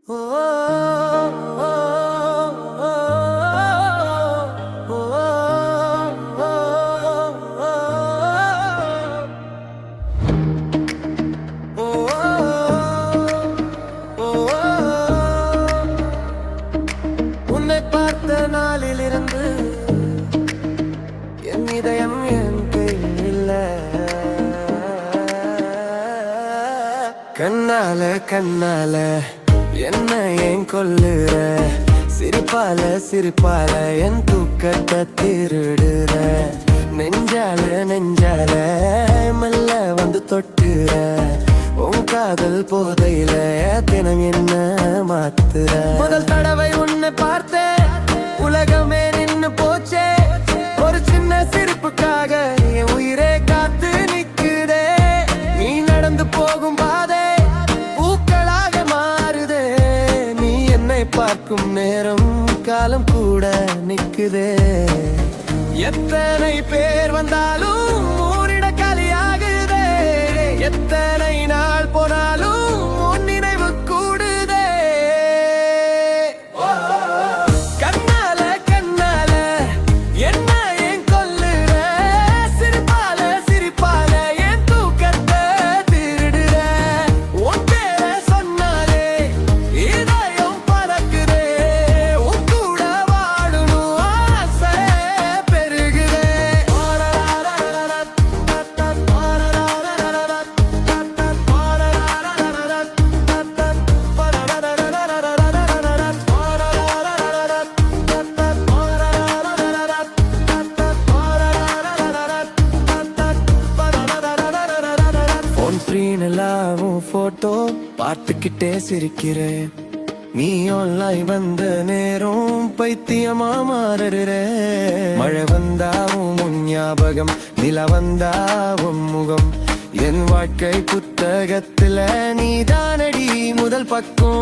உன்னை பார்த்த நாளிலிருந்து என் இதயம் என் கையில் இல்லை. கண்ணால கண்ணால என்ன ஏன் கொல்லுற, சிரிப்பால சிரிப்பால என் தூக்கத்தை திருடுற, நெஞ்சால நெஞ்சால மெல்ல வந்து தொட்டுற, உன் காதல் போதையில தினம் என்ன மாத்துற. முதல் தடவை உன்னை பார்த்தேன், உலகமே நின்னு போச்சே, ஒரு சின்ன சிரிப்புக்காக என் உயிரே காத்து நிக்குதே. நீ நடந்து போகும் பாதை பூக்களாக மாறுதே, நீ என்னை பார்க்கும் நேரம் காலம் கூட நிக்குதே. எத்தனை பேர் வந்தாலும் ஊரிட காலியாகுதே, எத்தனை நாள் போனாலும் உன் நினைவு கூடுதே. கண்ணால கண்ணால என்ன ஏன் கொல்லுற, சிரிப்பால சிரிப்பால என் தூக்கத்தை திருடுற, உன் பேரை சொன்னாலே இதயம் பறக்குதே, உன் கூட வாழணும் ஆசை பெருகுதே. உன் ஸ்கிரீனெல்லாம் போட்டோ பார்த்துக்கிட்டே சிரிக்கிறேன், நீ ஆன்லைன் வந்த நேரம் பைத்தியமா மாறுற. மழை வந்தாவும் உன் ஞாபகம், நில வந்தாவும் முகம், என் வாழ்க்கை புத்தகத்துல நீ தானடி முதல் பக்கம்.